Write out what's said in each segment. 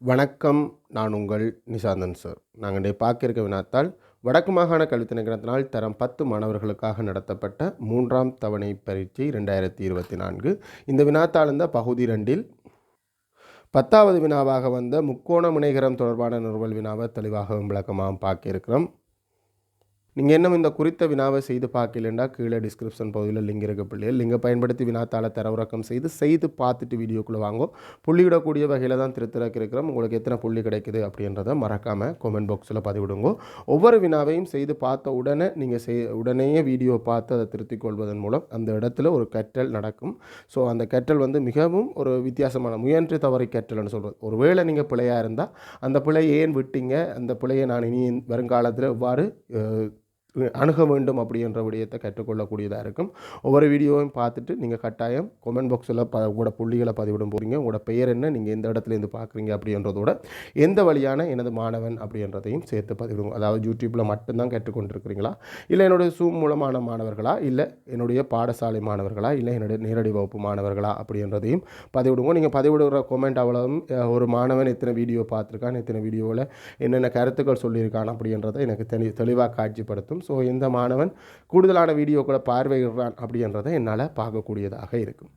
வணக்கம். நான் உங்கள் நிசாந்தன் சார். நாங்கள் இன்றைய பார்க்க வினாத்தால் வடக்கு மாகாண கல்வி திணைக்களத்தினால் தரம் 10 மாணவர்களுக்காக நடத்தப்பட்ட 3ஆம் தவணை பரீட்சை 2024. இந்த வினாத்தால் இந்த பகுதி 2இல் 10வது வினாவாக வந்த முக்கோண முனைகரம் தொடர்பான நிறுவல் வினாவை தெளிவாக விளக்கமாக பார்க்க இருக்கிறோம். நீங்கள் இன்னும் இந்த குறித்த வினாவை செய்து பார்க்கலண்டா கீழே டிஸ்கிரிப்ஷன் பகுதியில் லிங்க் இருக்க பிள்ளைகள் லிங்கை பயன்படுத்தி வினாத்தாளை தரவிறக்கம் செய்து பார்த்துட்டு வீடியோக்குள்ளே வாங்கும். புள்ளியிடக்கூடிய வகையில் தான் திருத்திறக்க இருக்கிறோம். உங்களுக்கு எத்தனை புள்ளி கிடைக்குது அப்படின்றத மறக்காமல் கமெண்ட் பாக்ஸில் பதிவிடுங்க. ஒவ்வொரு வினாவையும் செய்து பார்த்த உடனே நீங்கள் உடனேயே வீடியோ பார்த்து அதை திருத்திக் கொள்வதன் மூலம் அந்த இடத்துல ஒரு கற்றல் நடக்கும். ஸோ அந்த கற்றல் மிகவும் ஒரு வித்தியாசமான முயன்று தவறை கற்றல்னு சொல்கிறது. ஒருவேளை நீங்கள் பிழையாக இருந்தால் அந்த பிழையை ஏன் விட்டீங்க, அந்த பிழையை நான் இனி வருங்காலத்தில் எவ்வாறு அணுக வேண்டும் அப்படின்ற விடயத்தை கற்றுக்கொள்ளக்கூடியதாக இருக்கும். ஒவ்வொரு வீடியோவையும் பார்த்துட்டு நீங்கள் கட்டாயம் கமெண்ட் பாக்ஸில் உங்களோட புள்ளிகளை பதிவிடும் போகிறீங்க. உங்களோட பெயர் என்ன, நீங்கள் எந்த இடத்துலேருந்து பார்க்குறீங்க அப்படின்றதோட எந்த வழியான எனது மாணவன் அப்படின்றதையும் சேர்த்து பதிவிடுங்க. அதாவது யூடியூப்பில் மட்டும்தான் கற்றுக்கொண்டிருக்கிறீங்களா, இல்லை என்னுடைய Zoom மூலமான மாணவர்களா, இல்லை என்னுடைய பாடசாலை மாணவர்களா, இல்லை என்னுடைய நேரடி வகுப்பு மாணவர்களா அப்படின்றதையும் பதிவிடுங்க. நீங்கள் பதிவிடுகிற கமெண்ட் அவ்வளவும் ஒரு மாணவன் எத்தனை வீடியோ பார்த்துருக்கான், எத்தனை வீடியோவில் என்னென்ன கருத்துக்கள் சொல்லியிருக்கான் அப்படின்றத எனக்கு தெளிவாக காட்சிப்படுத்தும். ஸோ எந்த மாணவன் கூடுதலான வீடியோக்களை பார்வையிடுறான் அப்படின்றத என்னால் பார்க்கக்கூடியதாக இருக்கும்.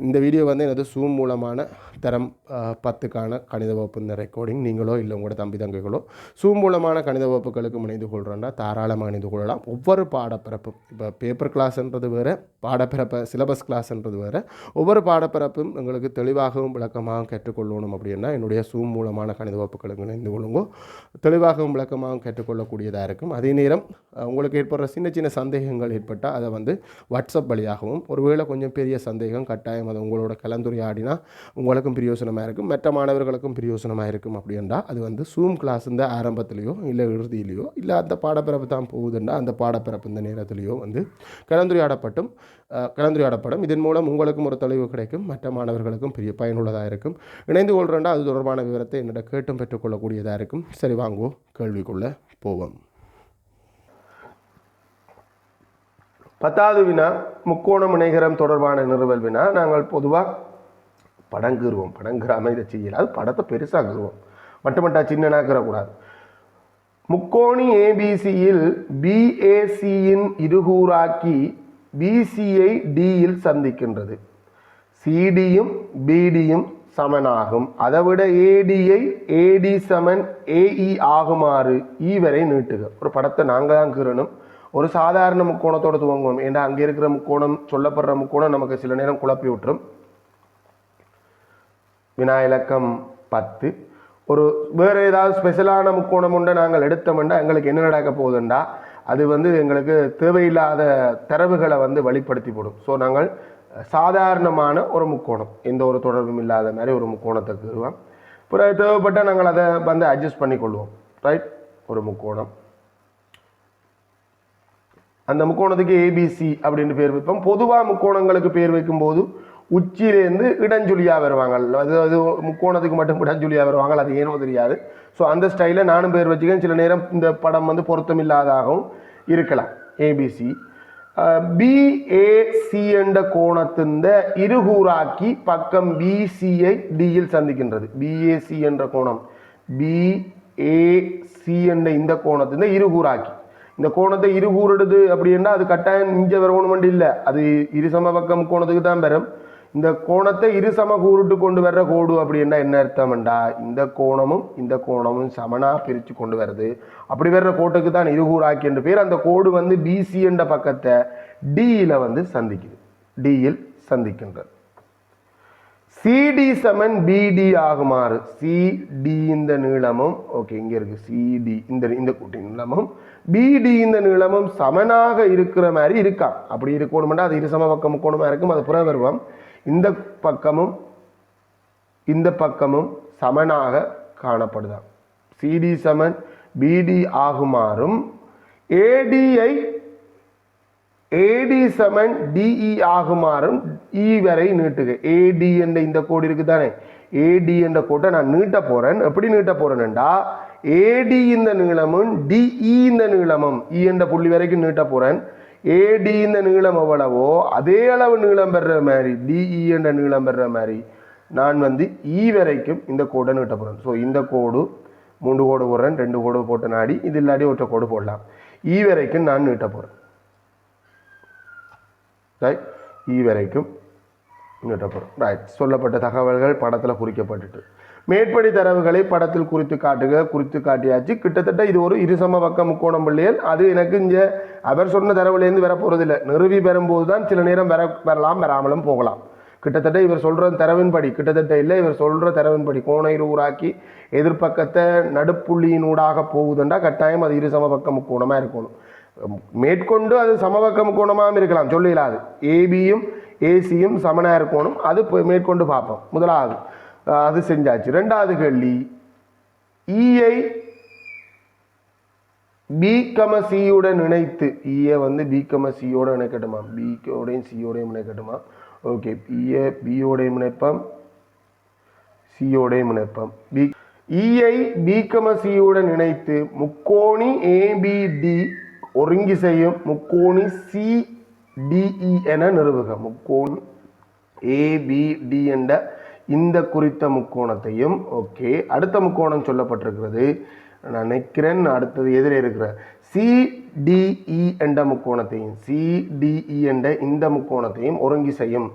இந்த வீடியோ எனது Zoom மூலமான தரம் 10க்கான கணித வகுப்பு இந்த ரெக்கார்டிங் நீங்களோ இல்லை உங்களோட தம்பி தங்கைகளோ Zoom மூலமான கணித வகுப்புகளுக்கு இணைந்து கொள்கிறோன்னா தாராளமாக இணைந்து கொள்ளலாம். ஒவ்வொரு பாடப்பிறப்பும் இப்போ பேப்பர் கிளாஸ்ன்றது வேறு, பாடப்பிறப்பை சிலபஸ் கிளாஸ்ன்றது வேறு. ஒவ்வொரு பாடப்பிறப்பும் எங்களுக்கு தெளிவாகவும் விளக்கமாகவும் கற்றுக்கொள்ளணும் அப்படின்னா என்னுடைய Zoom மூலமான கணித வகுப்புகளுக்கு இணைந்து கொள்ளுங்க. தெளிவாகவும் விளக்கமாகவும் கற்றுக்கொள்ளக்கூடியதாக இருக்கும். அதே நேரம் உங்களுக்கு ஏற்படுற சின்ன சின்ன சந்தேகங்கள் ஏற்பட்டால் அதை வாட்ஸ்அப் வழியாகவும், ஒருவேளை கொஞ்சம் பெரிய சந்தேகம் கட்டாயம் அதை உங்களோட கலந்துரையாடினா உங்களுக்கும் பிரயோசனமாக இருக்கும், மற்ற மாணவர்களுக்கும் பிரயோசனமாக இருக்கும். அப்படின்னா அது Zoom கிளாஸ் இந்த ஆரம்பத்திலையோ இல்லை இறுதியிலையோ இல்லை அந்த பாடப்பிறப்பு தான் போகுதுன்னா அந்த பாடப்பிறப்பு இந்த நேரத்திலையோ கலந்துரையாடப்படும். இதன் மூலம் உங்களுக்கும் ஒரு தெளிவு கிடைக்கும், மற்ற மாணவர்களுக்கும் பெரிய பயனுள்ளதாக இருக்கும். இணைந்து கொள்கிறேன்டா அது தொடர்பான விவரத்தை என்னோட கேட்டும் பெற்றுக்கொள்ளக்கூடியதாக இருக்கும். சரி, வாங்குவோம் கேள்விக்குள்ளே போவோம். 10வது வினா முக்கோண முனைகரம் தொடர்பான நிறுவல் வினா. நாங்கள் பொதுவாக படங்குருவோம், படங்குறாமல் இதை செய்யல, அது படத்தை பெருசாக்குருவோம், மட்டுமட்டா சின்னனாக்கிறக்கூடாது. முக்கோணி ஏபிசியில் பிஏசியின் இருகூறாக்கி பிசியை டியில் சந்திக்கின்றது. சிடியும் பிடியும் சமனாகும். அதைவிட ஏடியை ஏடி சமன் ஏஇ ஆகுமாறு ஈவரை நீட்டுக. ஒரு படத்தை நாங்கள் தான் கீறணும். ஒரு சாதாரண முக்கோணத்தோடு துவங்குவோம். ஏன்னா அங்கே இருக்கிற முக்கோணம், சொல்லப்படுற முக்கோணம் நமக்கு சில நேரம் குழப்பி விட்டுரும். வினா இலக்கம் 10. ஒரு வேறு ஏதாவது ஸ்பெஷலான முக்கோணம் உண்டை நாங்கள் எடுத்தோம்னா எங்களுக்கு என்ன நடக்க போகுதுண்டா அது எங்களுக்கு தேவையில்லாத தரவுகளை வெளிப்படுத்தி போடும். ஸோ நாங்கள் சாதாரணமான ஒரு முக்கோணம், எந்த ஒரு தொடர்பும் இல்லாத மாதிரி ஒரு முக்கோணத்தை கீறுவோம். பிறகு தேவைப்பட்டால் நாங்கள் அதை அட்ஜஸ்ட் பண்ணிக்கொள்வோம். ரைட், ஒரு முக்கோணம், அந்த முக்கோணத்துக்கு ஏபிசி அப்படின்னு பேர் வைப்போம். பொதுவாக முக்கோணங்களுக்கு பேர் வைக்கும்போது உச்சியிலேருந்து இடஞ்சுழியாக வருவாங்க. அது முக்கோணத்துக்கு மட்டும் இடஞ்சுழியாக வருவாங்க, அது ஏனோ தெரியாது. ஸோ அந்த ஸ்டைலில் நானும் பேர் வச்சுக்கேன். சில நேரம் இந்த படம் பொருத்தம் இல்லாதாகவும் இருக்கலாம். ஏபிசி பிஏசி என்ற கோணத்தின் இருகூறாக்கி பக்கம் பிசியை டியில் சந்திக்கின்றது. பிஏசி என்ற கோணம் பிஏசி என்ற இந்த கோணத்தின் இருகூறாக்கி, இந்த கோணத்தை இருகூறுடுது அப்படின்னா அது கட்டாயம் இஞ்ச வரணும் இல்லை, அது இருசம பக்கம் கோணத்துக்கு தான் வரும். இந்த கோணத்தை இருசம கூறுட்டு கொண்டு வர்ற கோடு அப்படின்னா என்ன அர்த்தம்டா, இந்த கோணமும் சமனா பிரித்து கொண்டு வருது. அப்படி வர்ற கோட்டுக்கு தான் இருகூறாக்கி என்று பேர். அந்த கோடு பிசி என்ற பக்கத்தை டியில் சந்திக்குது, டியில் சந்திக்கின்றது. சிடி சமன் பிடி ஆகுமாறு சிடி இந்த நீளமும், ஓகே இங்கே இருக்கு சிடி இந்த கூட்டி நீளமும் பிடி இந்த நீளமும் சமனாக இருக்கிற மாதிரி இருக்கா. அப்படி இருக்கணும்னா அது இருசம பக்கம் முக்கோணமாக இருக்கும். அது புற வருவோம். இந்த பக்கமும் சமனாக காணப்படுதான். சிடி சமன் பிடி ஆகுமாறும் ஏடியை ஏடி சமன் டிஇ ஆகுமாறும் இ வரை நீட்டுக. ஏடி என்ற இந்த கோடு இருக்கு தானே, ஏடி என்ற கோட்டை நான் நீட்ட போறேன். எப்படி நீட்ட போறேன்டா, ஏடி இந்த நீளமும் டிஇ இந்த நீளமும் இ என்ற புள்ளி வரைக்கும் நீட்ட போறேன். ஏடி இந்த நீளம் எவ்வளவோ அதே அளவு நீளம் பெற மாதிரி டிஇ என்ற நீளம் பெற மாதிரி நான் வந்து வரைக்கும் இந்த கோடை நீட்ட போகிறேன். ஸோ இந்த கோடு 3 கோடு போடுறேன், 2 கோடு போட்டு நாடி, இது இல்லாட்டி ஒற்றை கோடு போடலாம். வரைக்கும் நான் நீட்ட போகிறேன். ரைட், வரைக்கும் நீட்ட போகிறேன். ரைட், சொல்லப்பட்ட தகவல்கள் படத்தில் குறிக்கப்பட்டுட்டு மேற்படி தரவுகளை படத்தில் குறித்து காட்டியாச்சு. கிட்டத்தட்ட இது ஒரு இருசம பக்க முக்கோணம் பிள்ளைகள். அது எனக்கு இங்கே அவர் சொன்ன தரவுலேருந்து வர போகிறதில்லை. நிறுவி பெறும்போது தான் சில நேரம் வரலாம், வராமலும் போகலாம். கிட்டத்தட்ட இவர் சொல்கிற தரவின்படி, கிட்டத்தட்ட இல்லை, இவர் சொல்கிற தரவின்படி கோணை உருவாக்கி எதிர்பக்கத்தை நடுப்புள்ளியினூடாக போகுதுண்டா கட்டாயம் அது இருசம பக்க முக்கோணமாக இருக்கணும். மேற்கொண்டு அது சமபக்க முக்கோணமாகவும் இருக்கலாம், சொல்லிடாது. ஏபியும் ஏசியும் சமனாக இருக்கணும். அது மேற்கொண்டு பார்ப்போம். முதலாவது அது செஞ்சாச்சு. ரெண்டாவது கேள்வி, ஈயை பிகமசியுடன் இணைத்து, ஈயை வந்து பிகமசியோட இணைக்கட்டுமா, பியோடையும் சியோடையும் இணைக்கட்டுமா? ஓகே, ஈயை பியோடையும் இணைப்போம், சியோடையும் இணைப்போம். ஈயை பிகமசியுடன் இணைத்து முக்கோணி ஏபிடி ஒருங்கி செய்யும் முக்கோணி சிடிஇ என நிறுவுக. முக்கோணி ஏபிடி என்ற இந்த குறித்த முக்கோணத்தையும், ஓகே, அடுத்த முக்கோணம் சொல்லப்பட்டிருக்கிறது நான் நினைக்கிறேன். அடுத்தது எதிரே இருக்கிற சிடிஇ என்ற முக்கோணத்தையும், சிடிஇ என்ற இந்த முக்கோணத்தையும் ஒருங்கி செய்யும்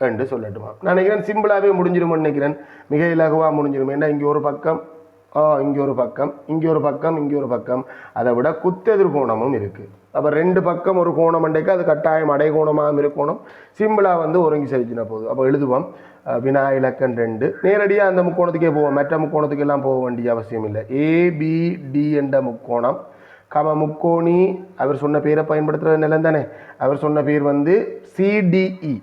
என்று சொல்லட்டுமா? நான் நினைக்கிறேன் சிம்பிளாகவே முடிஞ்சிடும் நினைக்கிறேன், மிக இலகுவாக முடிஞ்சிடும். ஏன்னா இங்கே ஒரு பக்கம், இங்கே ஒரு பக்கம், இங்கே ஒரு பக்கம், இங்கே ஒரு பக்கம், அதை விட குத்தெதிர் கோணமும் இருக்குது. அப்போ 2 பக்கம் ஒரு கோணம் அண்டைக்கு அது கட்டாயம் அடைகோணமாக இருக்கணும். சிம்பிளாக வந்து ஒருங்கி செலுத்தினா போதும். அப்போ எழுதுவோம் வினா இலக்கண் 2. நேரடியாக அந்த முக்கோணத்துக்கே போவோம், மற்ற முக்கோணத்துக்கு எல்லாம் போக வேண்டிய அவசியம் இல்லை. ஏபிடி என்ற முக்கோணம் முக்கோணி, அவர் சொன்ன பேரை பயன்படுத்துகிற நிலம் தானே. அவர் சொன்ன பேர் வந்து சிடிஇ.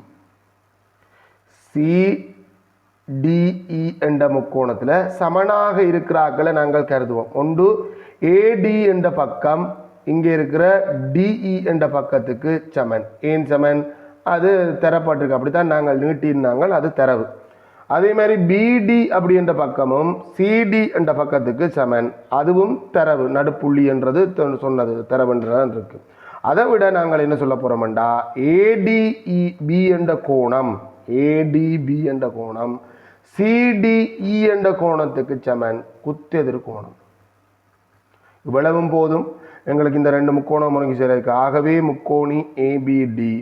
சிடிஇ என்ற முக்கோணத்தில் சமனாக இருக்கிறாக்களை நாங்கள் கருதுவோம். ஒன்று ஏடி என்ற பக்கம் இங்கே இருக்கிற டிஇ என்ற பக்கத்துக்கு சமன். ஏன் சமன்? அது தரப்பட்டிருக்கு, அப்படித்தான் நாங்கள் நீட்டினாங்க, அது தரவு. அதே மாதிரி பிடி அப்படி என்ற பக்கமும் சிடி என்ற பக்கத்துக்கு சமன், அதுவும் தரவு. நடுப்புள்ளி என்றது சொன்னது தரவுன்றதான் இருக்கு. அதை விட நாங்கள் என்ன சொல்ல போறோம்டா, ஏடிஇபி என்ற கோணம், ஏடிபி என்ற கோணம் சிடிஇ என்ற கோணத்துக்கு சமன், குத்தெதிர் கோணம். இவ்வளவும் போதும் எங்களுக்கு இந்த 2 முக்கோணம் ஒருங்கி செய்யறதுக்கு. ஆகவே முக்கோணி ஏபிடி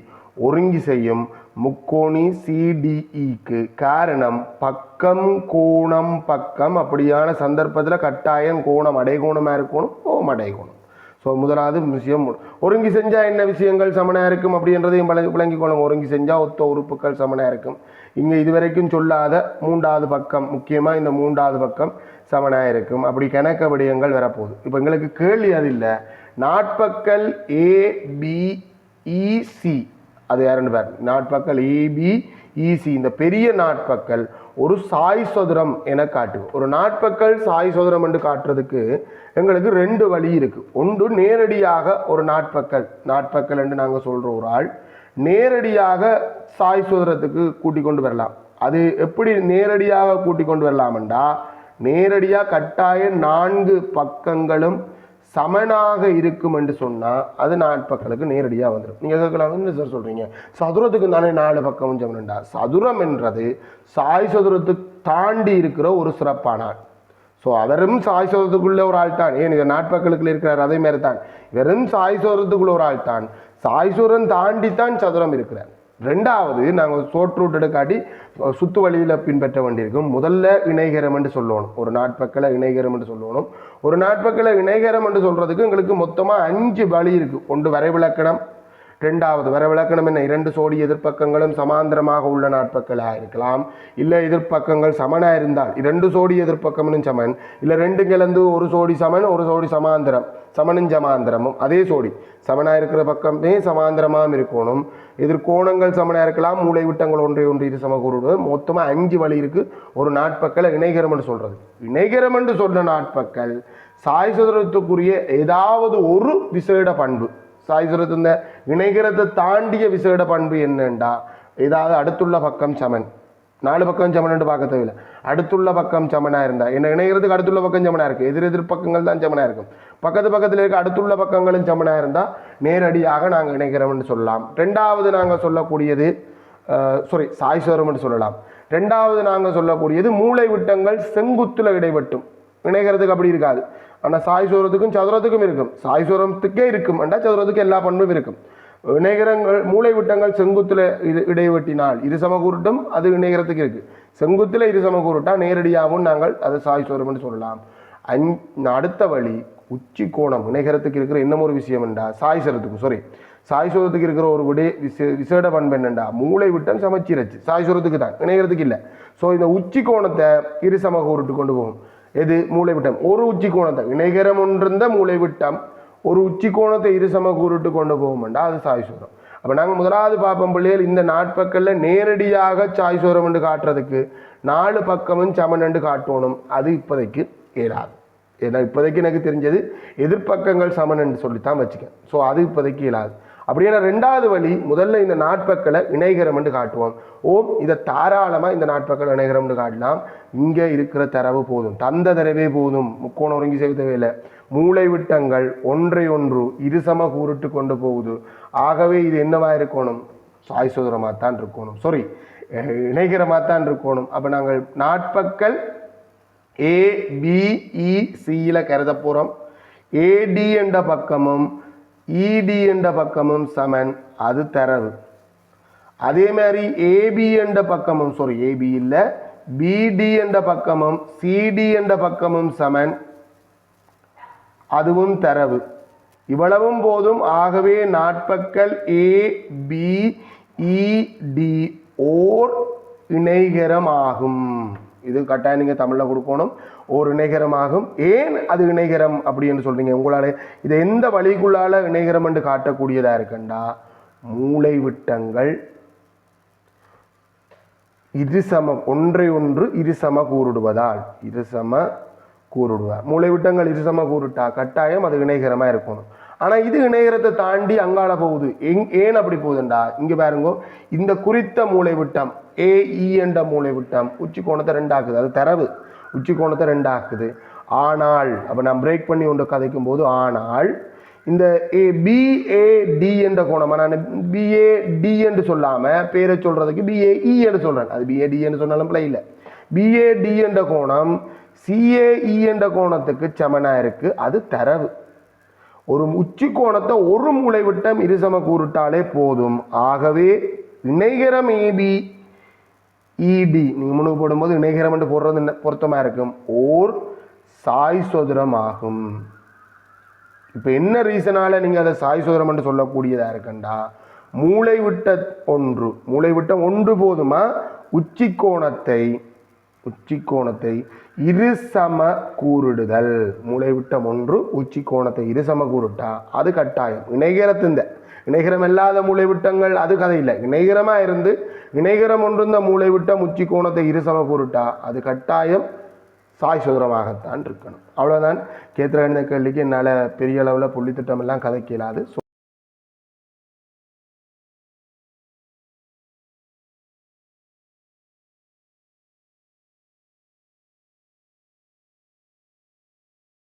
ஒருங்கி செய்யும் முக்கோணி சிடிஇக்கு. காரணம் பக்கம் கோணம் பக்கம், அப்படியான சந்தர்ப்பத்தில் கட்டாயம் கோணம் அடைகோணமாக இருக்கணும், அடைகோணம். ஸோ முதலாவது விஷயம், ஒருங்கி செஞ்சால் என்ன விஷயங்கள் சமனாக இருக்கும் அப்படின்றதையும் விளங்கிக்கொள்ளும். ஒருங்கி செஞ்சால் ஒத்த உறுப்புகள் சமனாக இருக்கும். இங்கே இதுவரைக்கும் சொல்லாத 3வது பக்கம், முக்கியமாக இந்த 3வது பக்கம் சமனாக இருக்கும். அப்படி கணக்க விடயங்கள் வரப்போகுது. இப்போ எங்களுக்கு கேள்வி அது இல்லை. நாட்பக்கல் ஏபிஇசி, அது யாருன்னு பாரு, நாட்பக்கல் ஏபிஇசி, இந்த பெரிய நாட்பக்கல் ஒரு சாய் சதுரம் என காட்டு. ஒரு நாட்பக்கல் சாய் சதுரம் என்று காட்டுறதுக்கு எங்களுக்கு 2 வழி இருக்கு. ஒன்று நேரடியாக ஒரு நாட்பக்கல் என்று நாங்கள் சொல்ற ஒரு ஆள் நேரடியாக சாய் சதுரத்துக்கு கூட்டி கொண்டு வரலாம். அது எப்படி நேரடியாக கூட்டி கொண்டு வரலாம்டா, நேரடியாக கட்டாய 4 பக்கங்களும் சமனாக இருக்கும் என்று சொன்னால் அது நாட்பக்கலுக்கு நேரடியாக வந்துடும். நீங்கள் கேட்கலாம், என்ன சார் சொல்கிறீங்க, சதுரத்துக்கு தானே 4 பக்கமும் சமனண்டா? சதுரம் என்றது சாய் சதுரத்துக்கு தாண்டி இருக்கிற ஒரு சிறப்பான ஆள். ஸோ அவரும் சாய் சதுரத்துக்குள்ள ஒரு ஆள் தான். ஏன் இவர் நாட்பக்கலுக்குள்ள இருக்கிறார், அதே மாதிரி தான் வெறும் சாய் சதுரத்துக்குள்ள ஒரு ஆள் தான். சாய் சதுரம் தாண்டித்தான் சதுரம் இருக்கிறார். ரெண்டாவது, நாங்கள் சோற்று ரூட் எடுக்காட்டி சுத்து வழியில் பின்பற்ற வேண்டியிருக்கும். முதல்ல இணைகரம் என்று சொல்லணும், ஒரு நாட்பக்கலை இணைகரம் என்று சொல்லணும். ஒரு நாட்பக்கலை இணைகரம் என்று சொல்றதுக்கு எங்களுக்கு மொத்தமாக 5 வழி இருக்கு. ஒன்று வரைவிலக்கணம், ரெண்டாவது வரைவிலக்கணம் என்ன, 2 சோடி எதிர்ப்பக்கங்களும் சமாந்திரமாக உள்ள நாட்பக்களாக இருக்கலாம். இல்லை எதிர்ப்பக்கங்கள் சமனாக இருந்தால் 2 சோடி எதிர்ப்பக்கமும் சமன், இல்லை 2 கலந்து ஒரு சோடி சமன், ஒரு சோடி சமாந்திரம், சமனும் சமாந்திரமும் அதே சோடி சமனாக இருக்கிற பக்கமே சமாந்திரமாகவும் இருக்கணும். எதிர்கோணங்கள் சமனாக இருக்கலாம், மூளை விட்டங்கள் ஒன்றை இது சமக்கூறுவது. மொத்தமாக 5 வழி இருக்கு ஒரு நாட்பக்கலை இணைகரம் என்று சொல்றது. இணைகரம் என்று சொன்ன நாட்பக்கல் சாய் சதுரத்துக்குரிய ஏதாவது ஒரு விசேட பண்பு, சாய் சதுரத்து இந்த இணைகரத்தை தாண்டிய விசேட பண்பு என்னண்டா, ஏதாவது அடுத்துள்ள பக்கம் சமன், 4 பக்கம் சமன் என்று பார்க்க தேவையில்லை, அடுத்துள்ள பக்கம் சமனாக இருந்தா என்ன, இணைகிறதுக்கு அடுத்துள்ள பக்கம் சமனாக இருக்கு, எதிர் பக்கங்கள் தான் சமனாக இருக்கும். பக்கத்தில் இருக்க அடுத்துள்ள பக்கங்களும் சமனாக இருந்தால் நேரடியாக நாங்கள் இணைகிறோம்னு சொல்லலாம். ரெண்டாவது நாங்கள் சொல்லக்கூடியது சாய் சதுரம் என்று சொல்லலாம். ரெண்டாவது நாங்கள் சொல்லக்கூடியது மூளை விட்டங்கள் செங்குத்துல இடைவெட்டும். இணைகிறதுக்கு அப்படி இருக்காது. ஆனால் சாய் சூரத்துக்கும் சதுரத்துக்கும் இருக்கும். சாய் சூரத்துக்கே இருக்கும் என்றால் சதுரத்துக்கு எல்லா பண்பும் இருக்கும். இணைகரங்கள் மூளை விட்டங்கள் செங்குத்துல இடைவெட்டினால் இரு சமக்கூருட்டும் அது இணைகிறதுக்கு இருக்கு. செங்குத்துல இரு சமக்கூருட்டா நேரடியாகவும் நாங்கள் அது சாய் சூரம் என்று சொல்லலாம். அடுத்த வழி உச்சி கோணம் இணைகிறதுக்கு இருக்கிற இன்னும் ஒரு விஷயம் என்றா சாய் சூரத்துக்கு இருக்கிற ஒரு விசேட பண்பு என்னண்டா மூளை விட்டம் சமச்சீரச்சு. சாய் சூரத்துக்கு தான், இணைகிறதுக்கு இல்லை. ஸோ இந்த உச்சி கோணத்தை இரு சமக்கூருட்டு கொண்டு போகும். எது மூளை விட்டம் ஒரு உச்சி கோணத்தை இணைகரம் ஒன்றிருந்த மூளை விட்டம் ஒரு உச்சி கோணத்தை இரு சமக்கூருட்டு கொண்டு போகும்ண்டா அது சாய் சூரம். அப்போ நாங்கள் முதலாவது பார்ப்போம் பிள்ளைகள், இந்த நாட்பக்கல்ல நேரடியாக சாய் சூரம் என்று காட்டுறதுக்கு 4 பக்கமும் சமன் என்று காட்டணும். அது இப்போதைக்கு இயலாது. ஏன்னா இப்போதைக்கு எனக்கு தெரிஞ்சது எதிர்பக்கங்கள் சமன் என்று சொல்லித்தான் வச்சுக்கேன். ஸோ அது இப்போதைக்கு இயலாது. அப்படின்னா ரெண்டாவது வழி, முதல்ல இந்த நாட்பக்களை இணைகரம் என்று காட்டுவோம். இதை தாராளமாக இந்த நாட்பக்கள் இணைகரம் என்று காட்டலாம். இங்கே இருக்கிற தரவு போதும், தந்த தரவே போதும், முக்கோணம் ஒருங்கி செய்ய தேவையில்லை. மூளை விட்டங்கள் ஒன்றை ஒன்று இருசம கூறிட்டு கொண்டு போகுது. ஆகவே இது என்னவா இருக்கணும்? சாய் சோதரமாக தான் இருக்கணும். இணைகரமாக தான் இருக்கணும். அப்போ நாங்கள் நாட்பக்கள் ABECல கருத போகிறோம். AD என்ற பக்கமும் ED என்ற பக்கமும் சமன், அது தரவு. அதே மாதிரி AB என்ற பக்கமும் AB இல்லை BD என்ற பக்கமும் CD என்ற பக்கமும் சமன், அதுவும் தரவு. இவ்வளவும் போதும். ஆகவே நாட்பக்கள் ABED ஓர் இணைகரமாகும். இது கட்டாயம் நீங்கள் தமிழில் கொடுக்கணும். ஒரு இணைகரமாகும். ஏன் அது இணைகரம் அப்படின்னு சொல்றீங்க? உங்களால் இதை எந்த வழிக்குள்ளால இணைகரம் என்று காட்டக்கூடியதா இருக்குண்டா, மூளை விட்டங்கள் ஒன்றை ஒன்று இருசம கூறுடுவதால் மூளை விட்டங்கள் இருசம கூறுட்டா கட்டாயம் அது இணைகரமா இருக்கணும். ஆனால் இது இணைகரத்தை தாண்டி அங்கால போகுது. ஏன் அப்படி போகுதுண்டா, இங்கே பாருங்க, இந்த குறித்த மூளை விட்டம் AE என்ற மூளை விட்டம் உச்சி கோணத்தை 2 ஆக்குது. அது தரவு. உச்சி கோணத்தை 2 ஆக்குது. ஆனால் அப்போ நான் பிரேக் பண்ணி ஒன்று கதைக்கும் போது, ஆனால் இந்த BAD என்ற கோணம், நான் BAD என்று சொல்லாமல் பேரை சொல்றதுக்கு BAE என்று சொல்றேன். அது BAD என்று சொன்னாலும் பிள்ளை இல்லை. BAD என்ற கோணம் CAE என்ற கோணத்துக்கு சமனா இருக்கு. அது தரவு. ஒரு உச்சி கோணத்தை ஒரு மூளை விட்டம் இருசம கூறுட்டாலே போதும். ஆகவே இணைகரம் ABED நீங்க முன்னுக்கு போடும்போது இணைகரம் என்று போடுறது பொருத்தமா இருக்கும். ஓர் சாய் சதுரம் ஆகும். இப்ப என்ன ரீசனால நீங்க அதை சாய் சதுரம் என்று சொல்லக்கூடியதா இருக்குண்டா, மூளை விட்டம் ஒன்று போதுமா உச்சி கோணத்தை இருசம கூறிடுதல். மூளை விட்டம் ஒன்று உச்சி கோணத்தை இருசம கூறுட்டா அது கட்டாயம். இணைகரம் இல்லாத மூளை விட்டங்கள் அது கதை இல்லை. இணைகரமா இருந்து இணைகரம் ஒன்றிருந்த மூளை விட்டம் உச்சி கோணத்தை இருசம கூறுட்டா அது கட்டாயம் சாய் சதுரமாகத்தான் இருக்கணும். அவ்வளவுதான். கேத்திர கேள்விக்கு என்னால் பெரிய அளவில் புள்ளி திட்டம் எல்லாம் கதைக்க இயலாது.